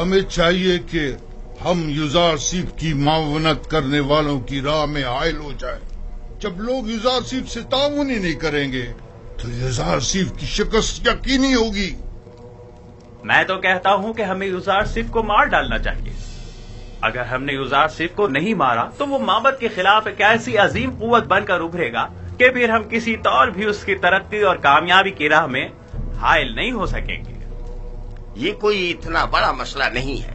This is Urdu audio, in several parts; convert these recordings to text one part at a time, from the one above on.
ہمیں چاہیے کہ ہم یوزارسیف کی معاونت کرنے والوں کی راہ میں حائل ہو جائیں۔ جب لوگ یوزارسیف سے تعاون ہی نہیں کریں گے تو یوزارسیف کی شکست یقینی ہوگی۔ میں تو کہتا ہوں کہ ہمیں یوزارسیف کو مار ڈالنا چاہیے۔ اگر ہم نے یوزارسیف کو نہیں مارا تو وہ معبد کے خلاف ایک ایسی عظیم قوت بن کر ابھرے گا کہ پھر ہم کسی طور بھی اس کی ترقی اور کامیابی کی راہ میں حائل نہیں ہو سکیں گے۔ یہ کوئی اتنا بڑا مسئلہ نہیں ہے،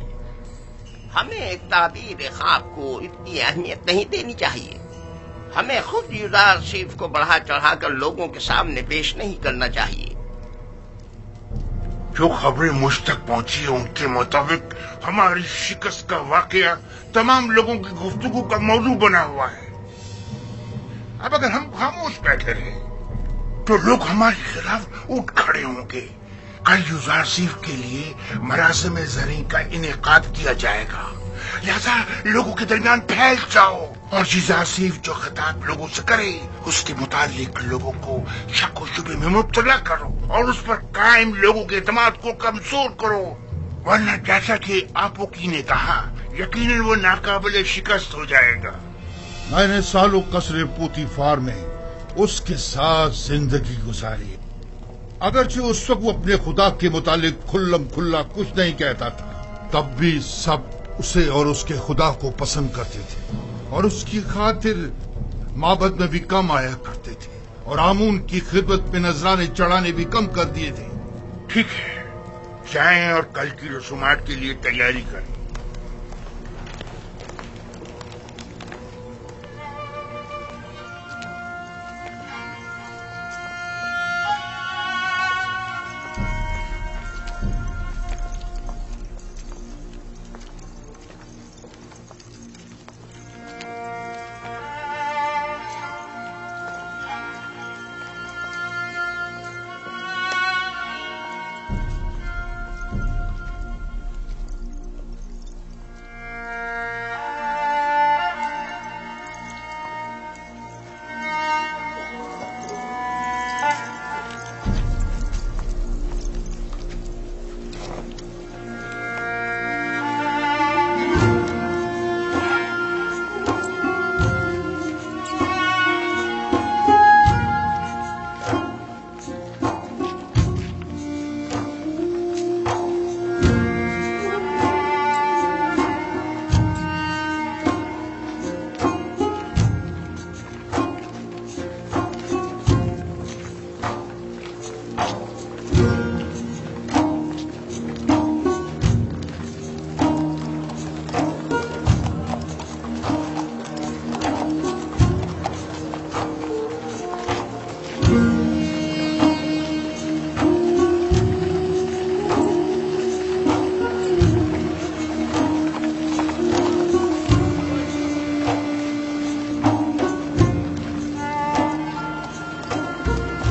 ہمیں تعبیر خواب کو اتنی اہمیت نہیں دینی چاہیے۔ ہمیں خود یوزارسیف کو بڑھا چڑھا کر لوگوں کے سامنے پیش نہیں کرنا چاہیے۔ جو خبریں مجھ تک پہنچی ہیں ان کے مطابق ہماری شکست کا واقعہ تمام لوگوں کی گفتگو کا موضوع بنا ہوا ہے۔ اب اگر ہم خاموش بیٹھے رہے تو لوگ ہمارے خلاف اٹھ کھڑے ہوں گے۔ کل یوزارسیف کے لیے مراسم زرعی کا انعقاد کیا جائے گا، لہذا لوگوں کے درمیان پھیل جاؤ اور یوزارسیف جو خطاب لوگوں سے کرے اس کے متعلق لوگوں کو شک و شبے میں مبتلا کرو اور اس پر قائم لوگوں کے اعتماد کو کمزور کرو، ورنہ جیسا کہ آپوکی نے کہا یقیناً وہ ناقابل شکست ہو جائے گا۔ میں نے سالوں قصر پوتیفار میں اس کے ساتھ زندگی گزاری، اگرچہ اس وقت وہ اپنے خدا کے متعلق کھلم کھلا کچھ نہیں کہتا تھا، تب بھی سب اسے اور اس کے خدا کو پسند کرتے تھے اور اس کی خاطر معبد میں بھی کم آیا کرتے تھے اور آمون کی خدمت میں نذرانے چڑھانے بھی کم کر دیے تھے۔ ٹھیک ہے، جائیں اور کل کی رسومات کے لیے تیاری کریں۔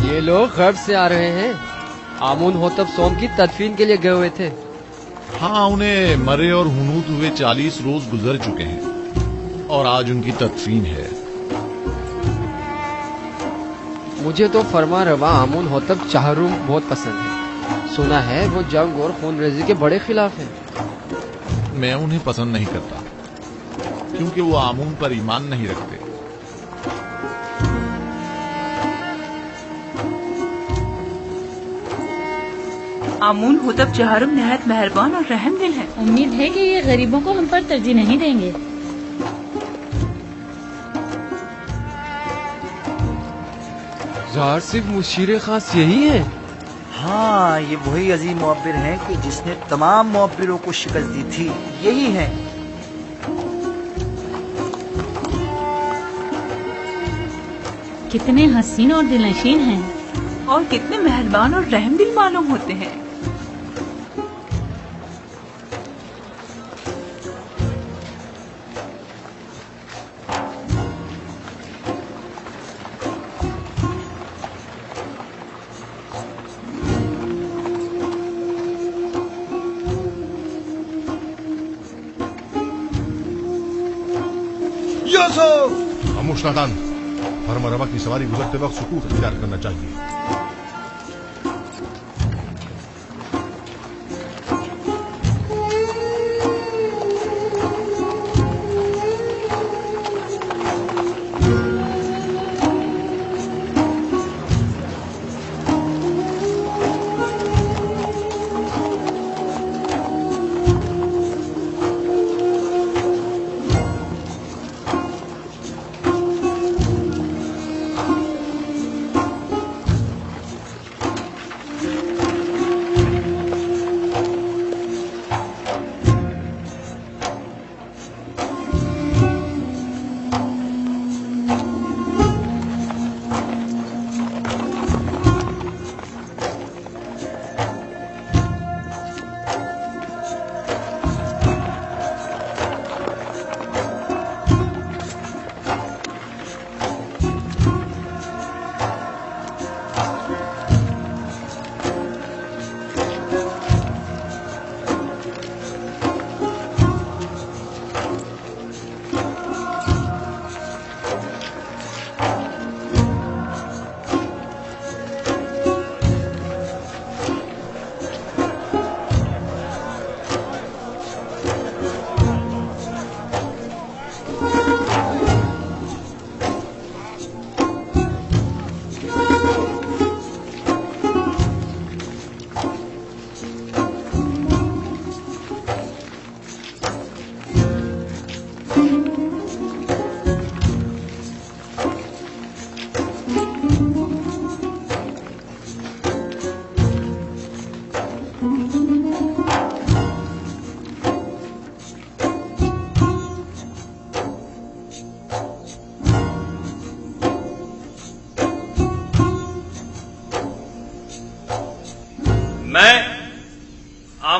یہ لوگ غرب سے آ رہے ہیں، آمون ہوتب سوم کی تدفین کے لیے گئے ہوئے تھے۔ ہاں، انہیں مرے اور ہنوت ہوئے 40 روز گزر چکے ہیں اور آج ان کی تدفین ہے۔ مجھے تو فرما روا آمون ہوتب چہروم بہت پسند ہے، سنا ہے وہ جنگ اور خون ریزی کے بڑے خلاف ہیں۔ میں انہیں پسند نہیں کرتا کیونکہ وہ آمون پر ایمان نہیں رکھتے۔ آمون ہوتب چہارم نہایت مہربان اور رحم دل ہے۔ امید ہے کہ یہ غریبوں کو ہم پر ترجیح نہیں دیں گے۔ ظاہر صرف مشیر خاص یہی ہے؟ ہاں، یہ وہی عظیم معبر ہیں کہ جس نے تمام معبروں کو شکست دی تھی، یہی ہیں۔ کتنے حسین اور دلنشین ہیں اور کتنے مہربان اور رحم دل معلوم ہوتے ہیں۔ خاموش نادان، فرما روا کی سواری گزرتے وقت سکوت اختیار کرنا چاہیے۔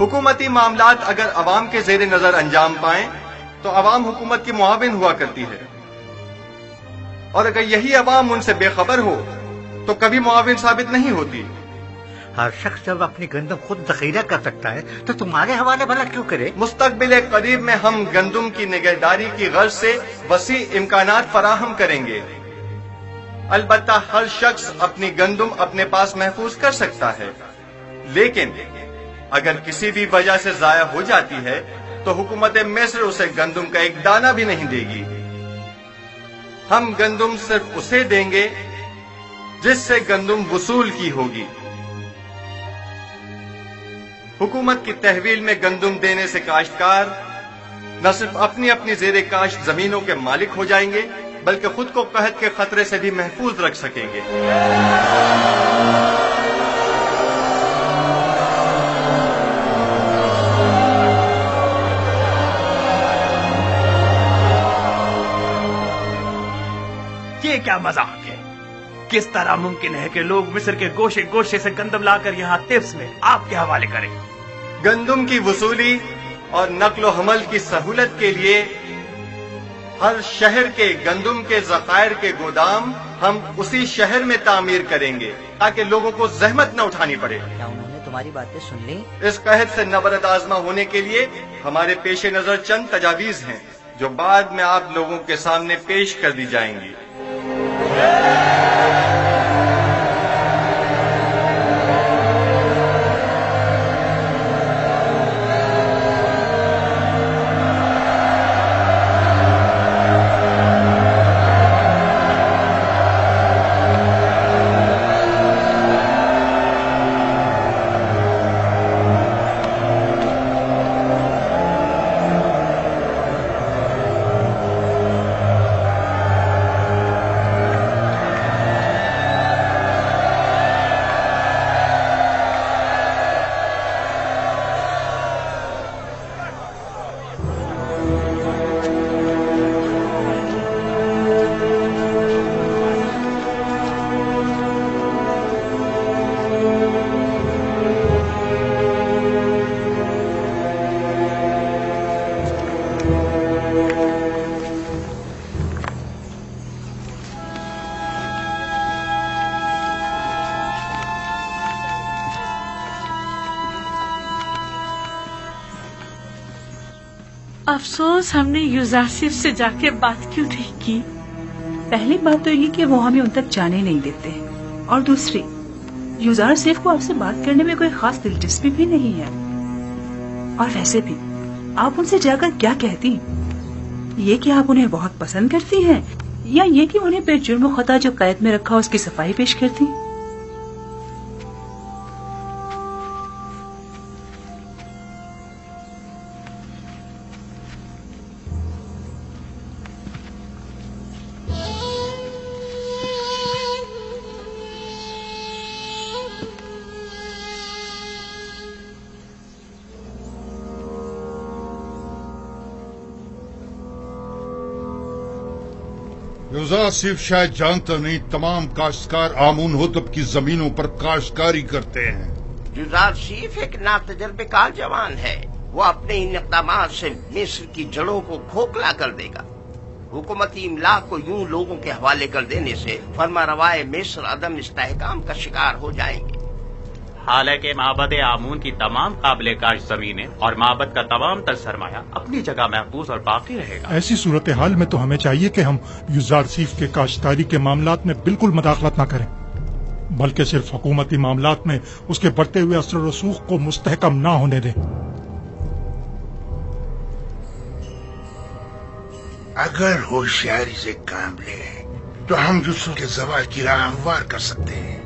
حکومتی معاملات اگر عوام کے زیر نظر انجام پائیں تو عوام حکومت کی معاون ہوا کرتی ہے، اور اگر یہی عوام ان سے بے خبر ہو تو کبھی معاون ثابت نہیں ہوتی۔ ہر شخص جب اپنی گندم خود ذخیرہ کر سکتا ہے تو تمہارے حوالے بھلا کیوں کرے؟ مستقبل قریب میں ہم گندم کی نگہداری کی غرض سے وسیع امکانات فراہم کریں گے۔ البتہ ہر شخص اپنی گندم اپنے پاس محفوظ کر سکتا ہے، لیکن اگر کسی بھی وجہ سے ضائع ہو جاتی ہے تو حکومت مصر اسے گندم کا ایک دانہ بھی نہیں دے گی۔ ہم گندم صرف اسے دیں گے جس سے گندم وصول کی ہوگی۔ حکومت کی تحویل میں گندم دینے سے کاشتکار نہ صرف اپنی اپنی زیر کاشت زمینوں کے مالک ہو جائیں گے بلکہ خود کو قحط کے خطرے سے بھی محفوظ رکھ سکیں گے۔ یہ کیا مذاق ہے؟ کس طرح ممکن ہے کہ لوگ مصر کے گوشے گوشے سے گندم لا کر یہاں طفس میں آپ کے حوالے کریں؟ گندم کی وصولی اور نقل و حمل کی سہولت کے لیے ہر شہر کے گندم کے ذخائر کے گودام ہم اسی شہر میں تعمیر کریں گے تاکہ لوگوں کو زحمت نہ اٹھانی پڑے۔ کیا انہوں نے تمہاری باتیں سن لی؟ اس قحط سے نبرد آزما ہونے کے لیے ہمارے پیش نظر چند تجاویز ہیں جو بعد میں آپ لوگوں کے سامنے پیش کر دی جائیں گی۔ افسوس ہم نے یوزارسف سے جا کے بات کیوں نہیں کی۔ پہلی بات تو یہ کہ وہ ہمیں ان تک جانے نہیں دیتے، اور دوسری یوزارسف کو آپ سے بات کرنے میں کوئی خاص دلچسپی بھی نہیں ہے۔ اور ویسے بھی آپ ان سے جا کر کیا کہتی؟ یہ کہ آپ انہیں بہت پسند کرتی ہیں، یا یہ کہ انہیں بے جرم و خطا جو قید میں رکھا اس کی صفائی پیش کرتی؟ یوزارسف شاید جانتا نہیں تمام کاشتکار آمون ہوتب کی زمینوں پر کاشتکاری کرتے ہیں۔ یوزارسف ایک ناتجربہ کار جوان ہے، وہ اپنے ان اقدامات سے مصر کی جڑوں کو کھوکھلا کر دے گا۔ حکومتی املاک کو یوں لوگوں کے حوالے کر دینے سے فرما روائے مصر عدم استحکام کا شکار ہو جائیں گے۔ حالانکہ معبد آمون کی تمام قابل کاشت زمینیں اور معبد کا تمام تر سرمایہ اپنی جگہ محفوظ اور باقی رہے گا۔ ایسی صورتحال میں تو ہمیں چاہیے کہ ہم یوزارسف کے کاشتکاری کے معاملات میں بالکل مداخلت نہ کریں، بلکہ صرف حکومتی معاملات میں اس کے بڑھتے ہوئے اثر و رسوخ کو مستحکم نہ ہونے دیں۔ اگر ہوشیاری سے کام لیں تو ہم یوسف کے زوال کی راہ ہموار کر سکتے ہیں۔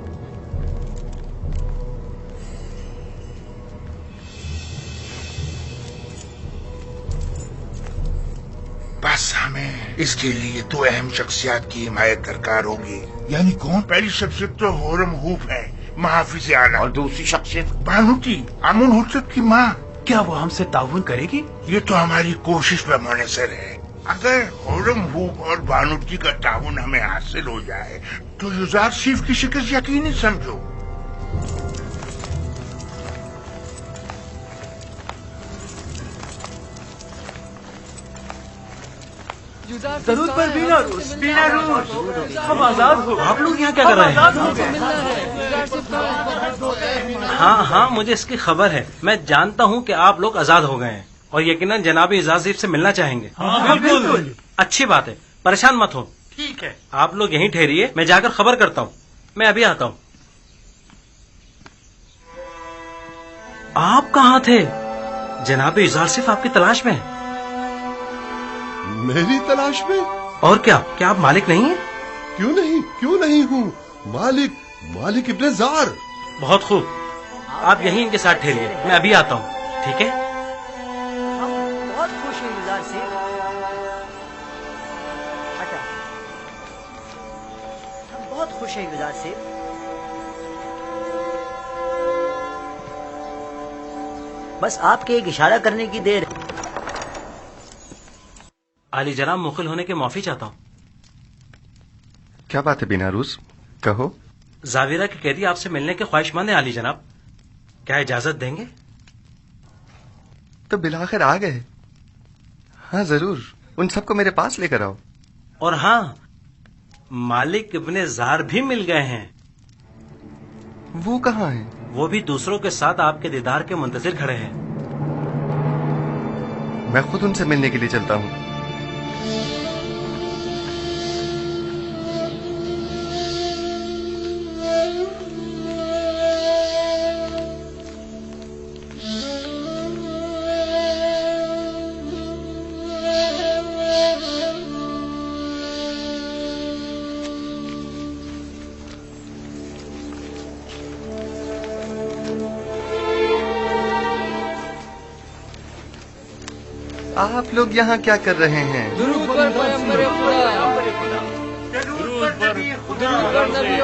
بس ہمیں اس کے لیے دو اہم شخصیات کی حمایت درکار ہوگی۔ یعنی کون؟ پہلی شخصیت تو ہورم ہوف ہے، محافظ اعلیٰ، اور دوسری شخصیت بانوتی آمون ہوتب کی ماں۔ کیا وہ ہم سے تعاون کرے گی؟ یہ تو ہماری کوشش پہ منحصر ہے۔ اگر ہورم ہوف اور بانوتی کا تعاون ہمیں حاصل ہو جائے تو یوزارسف کی شکست یقینی سمجھو۔ ضرور پر بینا روز ہم آزاد ہو گئے. آپ لوگ یہاں کیا کر رہے ہیں؟ ہاں مجھے اس کی خبر ہے. میں جانتا ہوں کہ آپ لوگ آزاد ہو گئے ہیں اور یقیناً جناب اعزاز سے ملنا چاہیں گے. بالکل. اچھی بات ہے، پریشان مت ہو. ٹھیک ہے، آپ لوگ یہیں ٹھہریے، میں جا کر خبر کرتا ہوں. میں ابھی آتا ہوں. آپ کہاں تھے؟ جناب اعزاز صرف آپ کی تلاش میں ہے. میری تلاش میں؟ اور کیا آپ مالک نہیں ہیں؟ کیوں نہیں ہوں مالک ابن زار. بہت خوب، آپ یہیں ان کے ساتھ ٹھہریے، میں ابھی آتا ہوں. ٹھیک ہے؟ ہم بہت خوش ہیں یزار سے. ہم بہت خوش ہیں یزار سے. بس آپ کے ایک اشارہ کرنے کی دیر. علی جناب، مخل ہونے کے معافی چاہتا ہوں. کیا بات ہے بیناروز؟ کہو. زاویرہ کے قیدی آپ سے ملنے کے خواہش مند ہیں علی جناب، کیا اجازت دیں گے؟ تو بالآخر آ گئے. ہاں ضرور، ان سب کو میرے پاس لے کر آؤ. اور ہاں، مالک ابن زار بھی مل گئے ہیں. وہ کہاں ہیں؟ وہ بھی دوسروں کے ساتھ آپ کے دیدار کے منتظر کھڑے ہیں. میں خود ان سے ملنے کے لیے چلتا ہوں. آپ لوگ یہاں کیا کر رہے ہیں؟ درود پر پیغمبر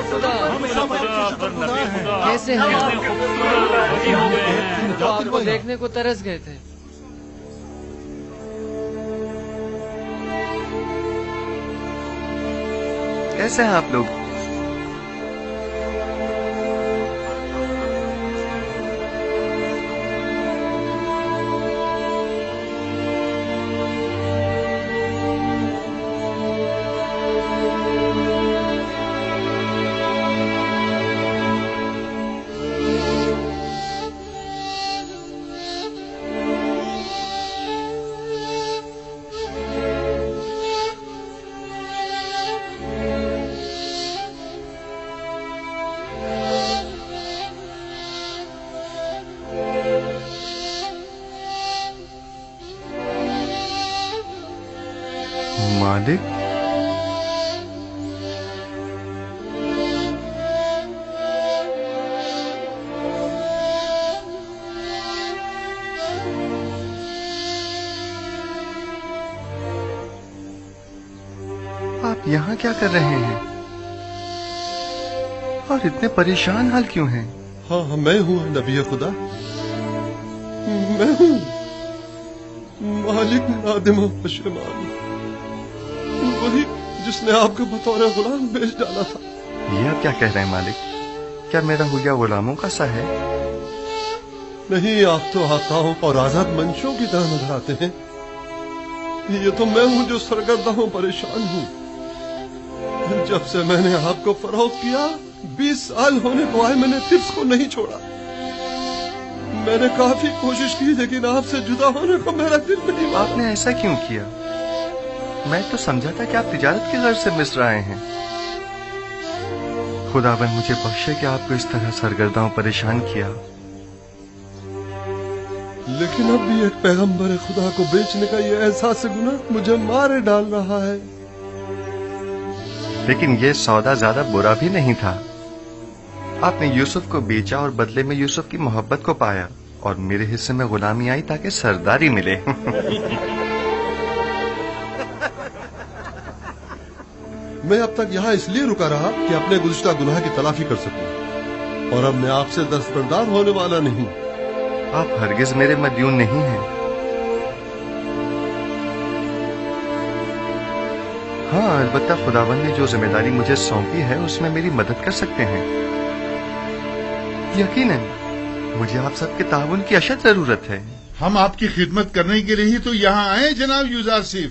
خدا. کیسے ہیں آپ کو دیکھنے کو ترس گئے تھے. کیسے ہیں آپ لوگ؟ مالک، آپ یہاں کیا کر رہے ہیں اور اتنے پریشان حال کیوں ہیں؟ ہاں میں ہوں نبی خدا، میں ہوں مالک نادم و پشیمان، وہی جس نے آپ کو بطور غلام بیچ ڈالا تھا. یہ آپ کیا کہہ رہے ہیں مالک؟ کیا میرا حلیہ غلاموں کا سا ہے؟ نہیں، آپ تو آقاؤں اور آزاد منشوں کی طرح نظر آتے ہیں. یہ تو میں ہوں جو سرگردہ ہوں، پریشان ہوں. جب سے میں نے آپ کو فروخت کیا 20 سال ہونے کو آئے، میں نے ترس کو نہیں چھوڑا. میں نے کافی کوشش کی لیکن آپ سے جدا ہونے کو میرا دل نہیں مانا. آپ نے ایسا کیوں کیا؟ میں تو سمجھا تھا کہ آپ تجارت کی غرض سے مصر آئے ہیں. خداوند مجھے بخشے کہ آپ کو اس طرح سرگرداں پریشان کیا. لیکن اب بھی ایک پیغمبر خدا کو بیچنے کا یہ احساس گناہ مجھے مارے ڈال رہا ہے. لیکن یہ سودا زیادہ برا بھی نہیں تھا. آپ نے یوسف کو بیچا اور بدلے میں یوسف کی محبت کو پایا، اور میرے حصے میں غلامی آئی تاکہ سرداری ملے. میں اب تک یہاں اس لیے رکا رہا کہ اپنے گزشتہ گناہ کی تلافی کر سکوں، اور اب میں آپ سے دستبردار ہونے والا نہیں. آپ ہرگز میرے مدیون نہیں ہیں. ہاں، البتہ خداوند نے جو ذمہ داری مجھے سونپی ہے اس میں میری مدد کر سکتے ہیں. یقیناً مجھے آپ سب کے تعاون کی اشد ضرورت ہے. ہم آپ کی خدمت کرنے کے لیے ہی تو یہاں آئے جناب یوزارسیف.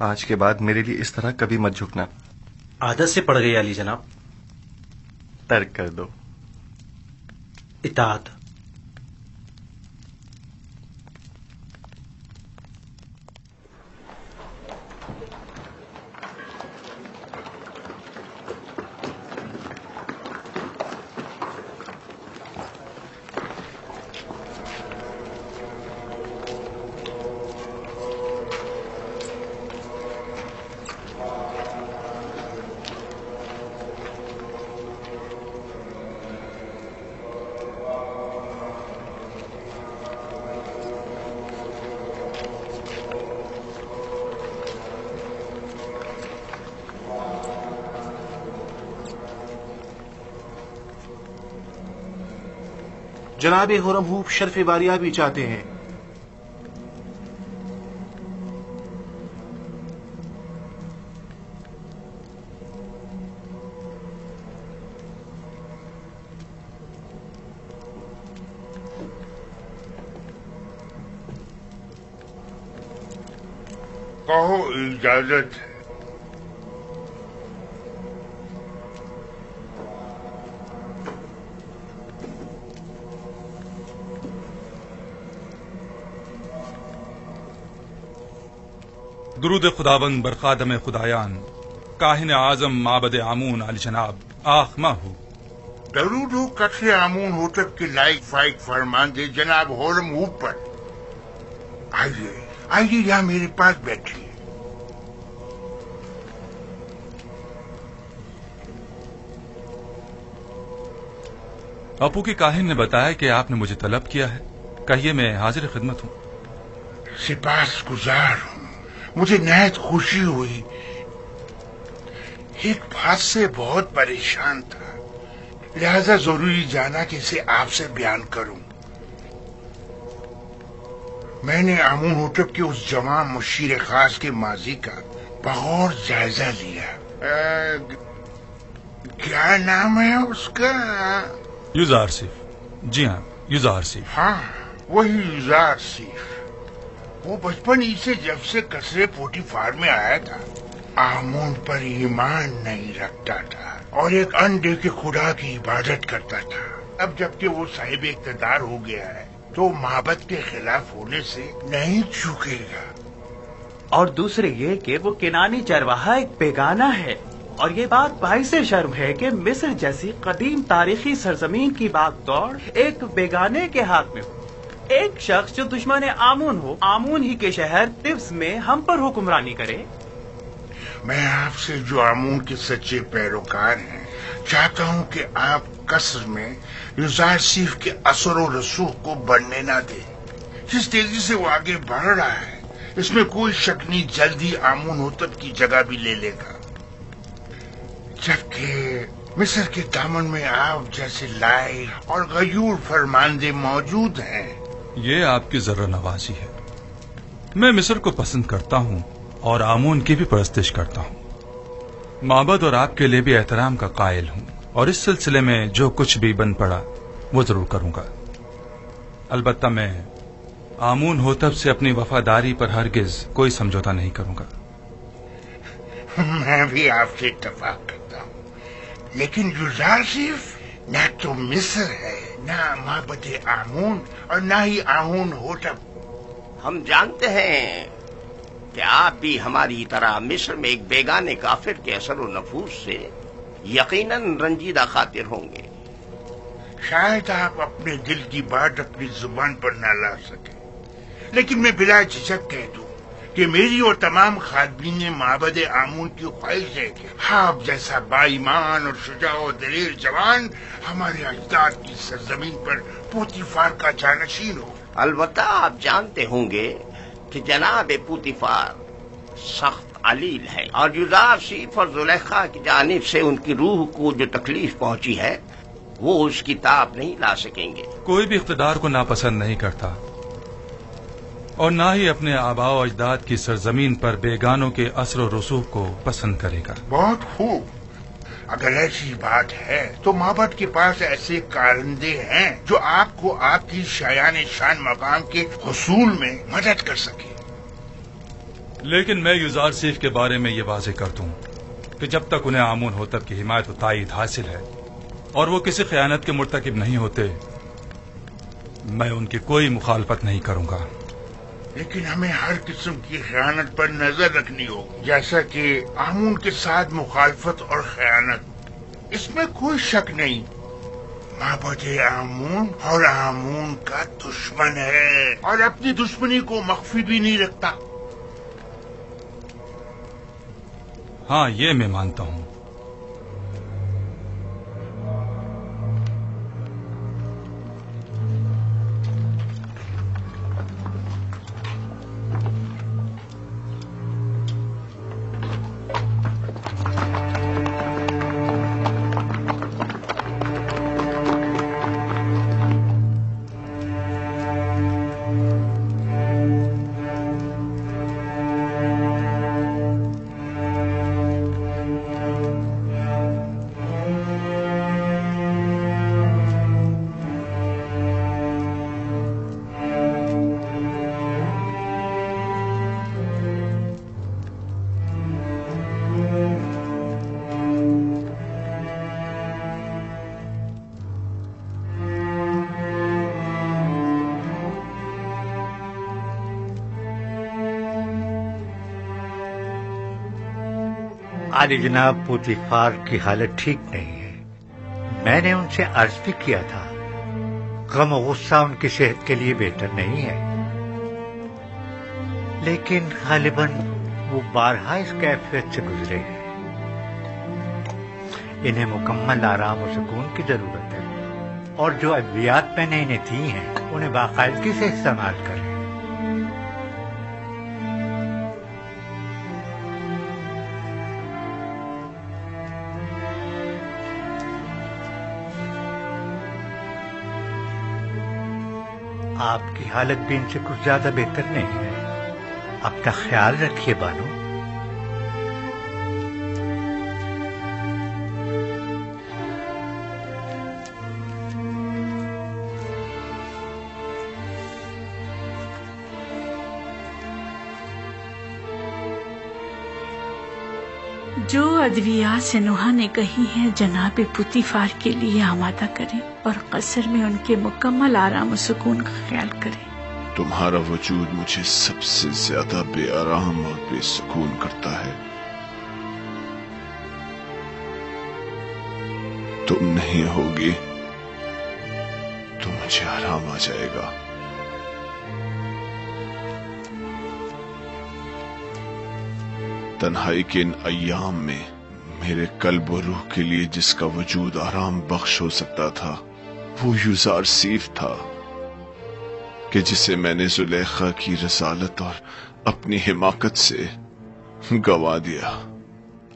آج کے بعد میرے لیے اس طرح کبھی مت جھکنا. عادت سے پڑ گئی علی جناب. ترک کر دو. اطاعت. جناب خرم ہوپ شرف باریاب بھی چاہتے ہیں. کہو اجازت ہے. درود خداوند بر خادم خدایان کاہن اعظم معبد آمون علی جناب آخما ہو. درود ہو قصر آمون ہوتب کے لائق فائق فرمان دے جناب خرم ہوپ پر. آئیے آئیے یہاں میرے پاس بیٹھیے. اپو کے کاہن نے بتایا کہ آپ نے مجھے طلب کیا ہے. کہیے میں حاضر خدمت ہوں. سپاس گزار ہوں. مجھے نہایت خوشی ہوئی. ایک بات سے بہت پریشان تھا لہذا ضروری جانا کہ اسے آپ سے بیان کروں. میں نے آمون ہوتب کے اس جوان مشیر خاص کے ماضی کا بغور جائزہ لیا. کیا نام ہے اس کا؟ یوزار سیف. جی ہاں یوزار سیف. ہاں وہی یوزار سیف. وہ بچپن ہی سے جب سے قصر پوٹیفار میں آیا تھا آمون پر ایمان نہیں رکھتا تھا اور ایک انڈے کے خدا کی عبادت کرتا تھا. اب جبکہ وہ صاحب اقتدار ہو گیا ہے تو معبد کے خلاف ہونے سے نہیں چوکے گا. اور دوسرے یہ کہ وہ کنانی چرواہا ایک بیگانہ ہے. اور یہ بات باعث شرم ہے کہ مصر جیسی قدیم تاریخی سرزمین کی باغ دوڑ ایک بیگانے کے ہاتھ میں ہو. ایک شخص جو دشمن آمون ہو آمون ہی کے شہر طبس میں ہم پر حکمرانی کرے. میں آپ سے جو آمون کے سچے پیروکار ہیں چاہتا ہوں کہ آپ قصر میں یوزار سیف کے اثر و رسوخ کو بڑھنے نہ دیں. جس تیزی سے وہ آگے بڑھ رہا ہے اس میں کوئی شک نہیں جلدی آمون ہوتب کی جگہ بھی لے لے گا. جبکہ مصر کے دامن میں آپ جیسے لائق اور غیور فرماندے موجود ہیں. یہ آپ کی ذرہ نوازی ہے. میں مصر کو پسند کرتا ہوں اور آمون کی بھی پرستش کرتا ہوں. معبد اور آپ کے لیے بھی احترام کا قائل ہوں اور اس سلسلے میں جو کچھ بھی بن پڑا وہ ضرور کروں گا. البتہ میں آمون ہوتب سے اپنی وفاداری پر ہرگز کوئی سمجھوتا نہیں کروں گا. میں بھی آپ سے اتفاق کرتا ہوں لیکن یوزار سیف نہ تو مصر ہے نہ معبد آمون اور نہ ہی آمون ہوتب. ہم جانتے ہیں کہ آپ بھی ہماری طرح مصر میں ایک بیگانے کافر کے اثر و نفوذ سے یقیناً رنجیدہ خاطر ہوں گے. شاید آپ اپنے دل کی بات اپنی زبان پر نہ لا سکیں لیکن میں بلا جھجک کہہ دوں کہ میری اور تمام خادمین معبد آمون کی خواہش ہے کہ آپ جیسا با ایمان اور شجاع و دلیر جوان ہمارے اجداد کی سرزمین پر پوتیفار کا جانشین ہو. البتہ آپ جانتے ہوں گے کہ جناب پوتیفار سخت علیل ہے اور یوزار سیف اور زلیخا کی جانب سے ان کی روح کو جو تکلیف پہنچی ہے وہ اس کی تاب نہیں لا سکیں گے. کوئی بھی اقتدار کو ناپسند نہیں کرتا اور نہ ہی اپنے آباء و اجداد کی سرزمین پر بیگانوں کے اثر و رسوخ کو پسند کرے گا. بہت خوب. اگر ایسی بات ہے تو معبد کے پاس ایسے کارندے ہیں جو آپ کو آپ کی شایان شان مقام کے حصول میں مدد کر سکے. لیکن میں یوزارسیف کے بارے میں یہ واضح کر دوں کہ جب تک انہیں آمون ہوتب کی حمایت و تائید حاصل ہے اور وہ کسی خیانت کے مرتکب نہیں ہوتے، میں ان کی کوئی مخالفت نہیں کروں گا۔ لیکن ہمیں ہر قسم کی خیانت پر نظر رکھنی ہوگی، جیسا کہ آمون کے ساتھ مخالفت اور خیانت، اس میں کوئی شک نہیں۔ معبد آمون اور آمون کا دشمن ہے اور اپنی دشمنی کو مخفی بھی نہیں رکھتا۔ ہاں، یہ میں مانتا ہوں۔ عالی جناب، پوتیفار کی حالت ٹھیک نہیں ہے۔ میں نے ان سے عرض بھی کیا تھا، غم و غصہ ان کی صحت کے لیے بہتر نہیں ہے، لیکن غالباً وہ بارہا اس کیفیت سے گزرے ہیں۔ انہیں مکمل آرام و سکون کی ضرورت ہے، اور جو ادویات میں نے انہیں دی ہیں انہیں باقاعدگی سے استعمال کریں۔ آپ کی حالت بھی ان سے کچھ زیادہ بہتر نہیں ہے، اپنا خیال رکھیے بانو۔ جو ادویات سنوحا نے کہی ہیں جناب پوتیفار کے لیے آمادہ کریں اور قصر میں ان کے مکمل آرام و سکون کا خیال کریں۔ تمہارا وجود مجھے سب سے زیادہ بے آرام اور بے سکون کرتا ہے۔ تم نہیں ہوگی تو مجھے آرام آ جائے گا۔ تنہائی کے ان ایام میں میرے قلب و روح کے لیے جس کا وجود آرام بخش ہو سکتا تھا وہ یوزارسیف تھا، کہ جسے میں نے زلیخا کی رسالت اور اپنی حماقت سے گوا دیا۔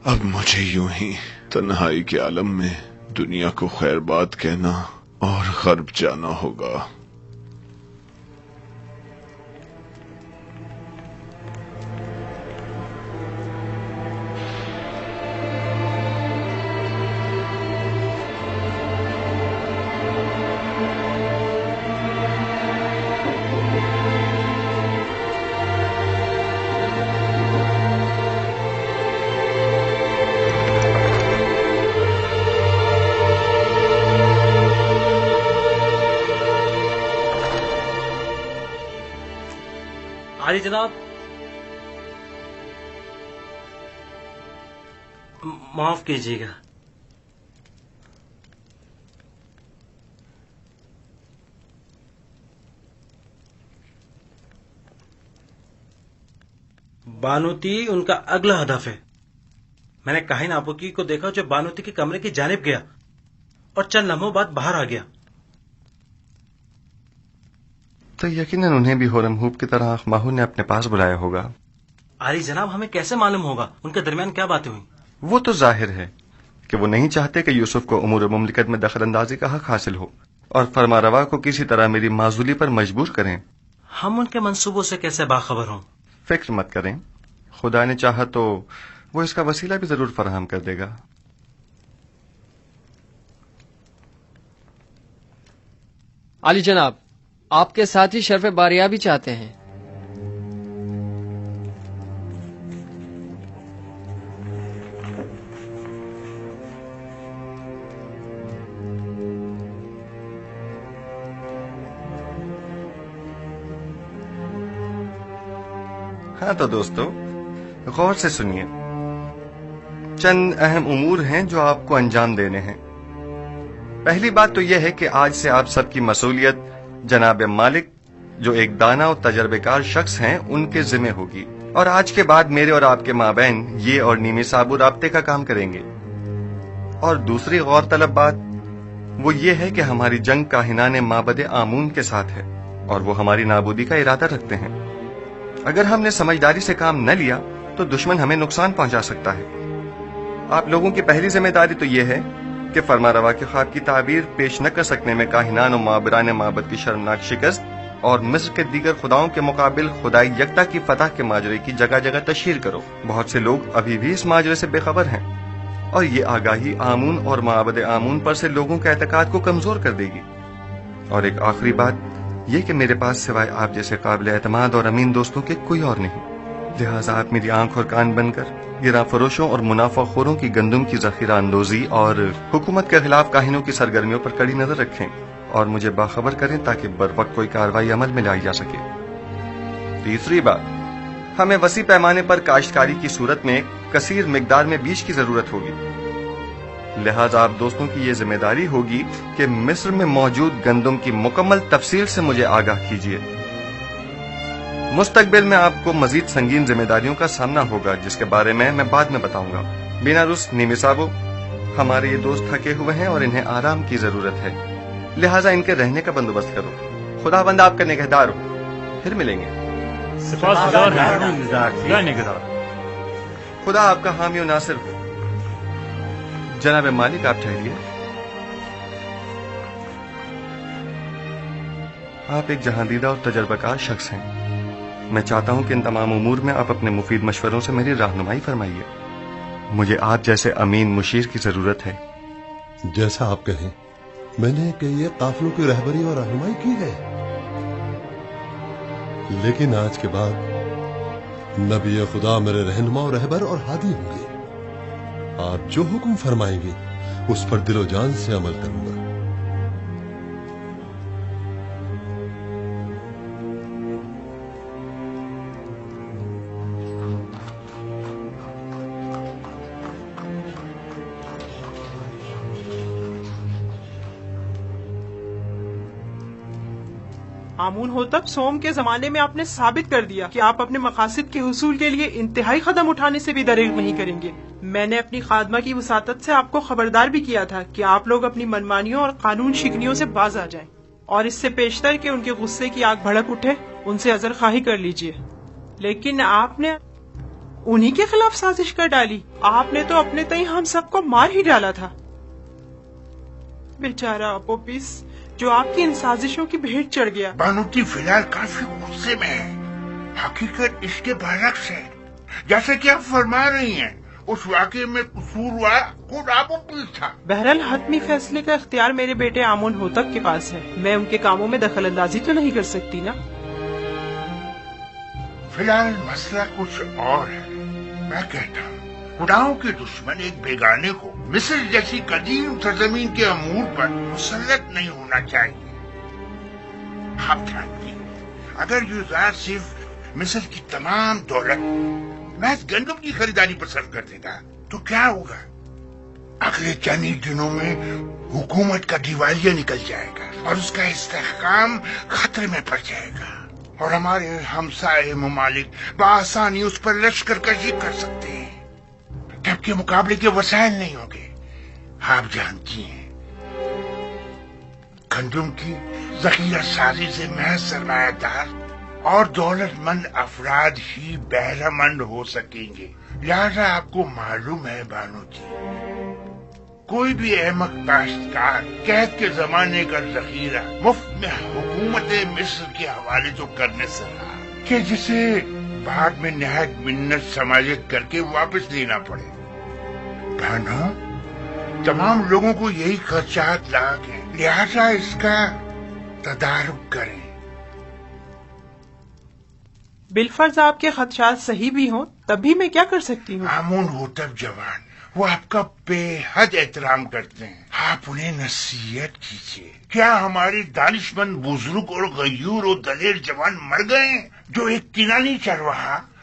اب مجھے یوں ہی تنہائی کے عالم میں دنیا کو خیر بات کہنا اور غرب جانا ہوگا۔ عالی جناب، معاف کیجیے گا۔ بانوتی ان کا اگلا ہدف ہے۔ میں نے کاہن آبوکی کو دیکھا جو بانوتی کے کمرے کی جانب گیا اور چند لمحوں بعد باہر آ گیا۔ تو یقیناً انہیں بھی ہورم ہوپ کی طرح ماہو نے اپنے پاس بلایا ہوگا۔ عالی جناب، ہمیں کیسے معلوم ہوگا ان کے درمیان کیا باتیں ہوئی؟ وہ تو ظاہر ہے کہ وہ نہیں چاہتے کہ یوسف کو امور مملکت میں دخل اندازی کا حق حاصل ہو اور فرما روا کو کسی طرح میری معزولی پر مجبور کریں۔ ہم ان کے منصوبوں سے کیسے باخبر ہوں؟ فکر مت کریں، خدا نے چاہا تو وہ اس کا وسیلہ بھی ضرور فراہم کر دے گا۔ عالی جناب، آپ کے ساتھ ہی شرف باریابی چاہتے ہیں۔ ہاں تو دوستو غور سے سنیے، چند اہم امور ہیں جو آپ کو انجام دینے ہیں۔ پہلی بات تو یہ ہے کہ آج سے آپ سب کی مسئولیت جناب مالک جو ایک دانا اور تجربے کار شخص ہیں ان کے ذمہ ہوگی، اور آج کے بعد میرے اور آپ کے مابین یہ اور نیمی صابو رابطے کا کام کریں گے۔ اور دوسری غور طلب بات وہ یہ ہے کہ ہماری جنگ کاہنان معبد آمون کے ساتھ ہے اور وہ ہماری نابودی کا ارادہ رکھتے ہیں۔ اگر ہم نے سمجھداری سے کام نہ لیا تو دشمن ہمیں نقصان پہنچا سکتا ہے۔ آپ لوگوں کی پہلی ذمہ داری تو یہ ہے کہ فرما روا کے خواب کی تعبیر پیش نہ کر سکنے میں کاہنان و معبران معبد کی شرمناک شکست اور مصر کے دیگر خداؤں کے مقابل خدائی یکتا کی فتح کے ماجرے کی جگہ جگہ تشہیر کرو۔ بہت سے لوگ ابھی بھی اس ماجرے سے بے خبر ہیں اور یہ آگاہی آمون اور معبد آمون پر سے لوگوں کے اعتقاد کو کمزور کر دے گی۔ اور ایک آخری بات یہ کہ میرے پاس سوائے آپ جیسے قابل اعتماد اور امین دوستوں کے کوئی اور نہیں، لہٰذا آپ میری آنکھ اور کان بن کر گراں فروشوں اور منافع خوروں کی گندم کی ذخیرہ اندوزی اور حکومت کے خلاف کاہنوں کی سرگرمیوں پر کڑی نظر رکھیں اور مجھے باخبر کریں تاکہ بروقت کوئی کارروائی عمل میں لائی جا سکے۔ تیسری بات، ہمیں وسیع پیمانے پر کاشتکاری کی صورت میں کثیر مقدار میں بیج کی ضرورت ہوگی، لہذا آپ دوستوں کی یہ ذمہ داری ہوگی کہ مصر میں موجود گندم کی مکمل تفصیل سے مجھے آگاہ کیجیے۔ مستقبل میں آپ کو مزید سنگین ذمہ داریوں کا سامنا ہوگا جس کے بارے میں بعد میں بتاؤں گا۔ بنا رس نیمی صابو، ہمارے یہ دوست تھکے ہوئے ہیں اور انہیں آرام کی ضرورت ہے، لہٰذا ان کے رہنے کا بندوبست کرو۔ خدا بند آپ کا نگہدار ہو، پھر ملیں گے۔ خدا آپ کا حامی و ناصر ہو۔ جناب مالک آپ ٹھہریے، آپ ایک جہاندیدہ اور تجربہ کار شخص ہیں، میں چاہتا ہوں کہ ان تمام امور میں آپ اپنے مفید مشوروں سے میری رہنمائی فرمائیے۔ مجھے آپ جیسے امین مشیر کی ضرورت ہے۔ جیسا آپ کہیں، میں نے کئی قافلوں کی رہبری اور رہنمائی کی ہے، لیکن آج کے بعد نبی خدا میرے رہنما و رہبر اور ہادی ہوں گے۔ آپ جو حکم فرمائیں گے اس پر دل و جان سے عمل کروں گا۔ آمون ہوتب سوم کے زمانے میں آپ نے ثابت کر دیا کہ آپ اپنے مقاصد کے حصول کے لیے انتہائی قدم اٹھانے سے بھی دریغ نہیں کریں گے۔ میں نے اپنی خادمہ کی وساطت سے آپ کو خبردار بھی کیا تھا کہ آپ لوگ اپنی منمانیوں اور قانون شکنیوں سے باز آ جائیں، اور اس سے پیشتر کہ ان کے غصے کی آگ بھڑک اٹھے ان سے عذر خواہی کر لیجئے، لیکن آپ نے انہی کے خلاف سازش کر ڈالی۔ آپ نے تو اپنے تئیں ہم سب کو مار ہی ڈالا تھا۔ بیچارہ اپوپس جو آپ کی ان سازشوں کی بھیٹ چڑھ گیا۔ بانوتی فی الحال کافی غصے میں ہے، حقیقت اس کے برعکس ہے، جیسے کہ آپ فرما رہی ہیں اس واقعے میں قصوروار خود اپوپس تھا۔ بہرحال حتمی فیصلے کا اختیار میرے بیٹے آمون ہوتب کے پاس ہے، میں ان کے کاموں میں دخل اندازی تو نہیں کر سکتی نا۔ فی الحال مسئلہ کچھ اور ہے۔ میں کہتا ہوں خداؤں کے دشمن ایک بیگانے کو مصر جیسی قدیم سرزمین کے امور پر مسلط نہیں ہونا چاہیے۔ آپ جانتے ہیں اگر یوزار صرف مصر کی تمام دولت محض گندم کی خریداری پر صرف کر دے گا تو کیا ہوگا؟ اگلے چند ہی دنوں میں حکومت کا دیوالیہ نکل جائے گا اور اس کا استحکام خطرے میں پڑ جائے گا، اور ہمارے ہمسائے ممالک بآسانی اس پر لشکر کشی کر سکتے ہیں، جبکہ مقابلے کے وسائل نہیں ہوں گے۔ آپ جانتی ہیں گندم کی ذخیرہ سازی سے محض سرمایہ دار اور دولت مند افراد ہی بہرہ مند ہو سکیں گے، لہذا آپ کو معلوم ہے بانو جی، کوئی بھی احمق کاشتکار قحط کے زمانے کا ذخیرہ مفت میں حکومت مصر کے حوالے تو کرنے سے رہا کہ جسے بعد میں نہایت منت سماجت کر کے واپس لینا پڑے۔ بہنوں، تمام لوگوں کو یہی خدشات لاحق ہیں، لہذا اس کا تدارک کریں۔ بالفرض آپ کے خدشات صحیح بھی ہوں تب بھی میں کیا کر سکتی ہوں؟ آمون ہوتب جوان وہ آپ کا بے حد احترام کرتے ہیں، آپ انہیں نصیحت کیجیے۔ کیا ہمارے دانشمند بزرگ اور غیور اور دلیر جوان مر گئے ہیں جو ایک کنانی چرواہا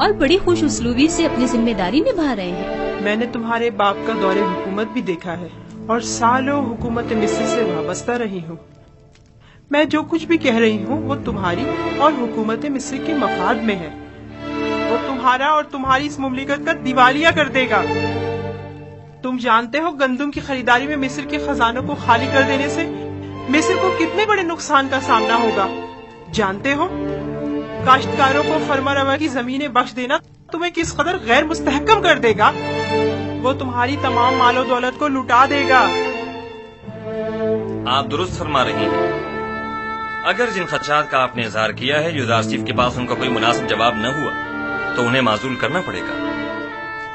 اور بڑی خوش اسلوبی سے اپنی ذمہ داری نبھا رہے ہیں۔ میں نے تمہارے باپ کا دور حکومت بھی دیکھا ہے اور سالوں حکومت مصر سے وابستہ رہی ہوں۔ میں جو کچھ بھی کہہ رہی ہوں وہ تمہاری اور حکومت مصر کے مفاد میں ہے۔ وہ تمہارا اور تمہاری اس مملکت کا دیوالیہ کر دے گا۔ تم جانتے ہو گندم کی خریداری میں مصر کے خزانوں کو خالی کر دینے سے مصر کو کتنے بڑے نقصان کا سامنا ہوگا۔ جانتے ہو کاشتکاروں کو فرما روا کی زمینیں بخش دینا تمہیں کس قدر غیر مستحکم کر دے گا۔ وہ تمہاری تمام مال و دولت کو لٹا دے گا۔ آپ درست فرما رہی ہیں۔ اگر جن خدشات کا آپ نے اظہار کیا ہے یوزارسیف کے پاس ان کا کوئی مناسب جواب نہ ہوا تو انہیں معزول کرنا پڑے گا۔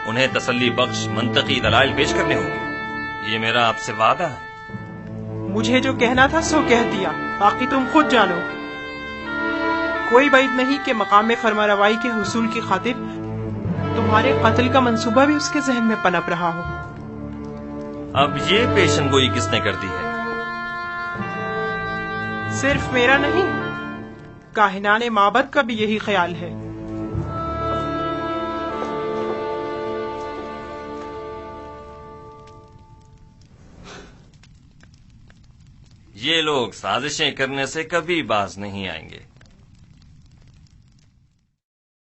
انہیں تسلی بخش منطقی دلائل پیش کرنے ہوں گے۔ یہ میرا آپ سے وعدہ ہے۔ مجھے جو کہنا تھا سو کہہ دیا، باقی تم خود جانو۔ کوئی بعید نہیں کہ مقام فرما روائی کے حصول کی خاطر تمہارے قتل کا منصوبہ بھی اس کے ذہن میں پنپ رہا ہو۔ اب یہ پیشن گوئی کس نے کر دی ہے؟ صرف میرا نہیں، کاہنان معبد کا بھی یہی خیال ہے۔ یہ لوگ سازشیں کرنے سے کبھی باز نہیں آئیں گے۔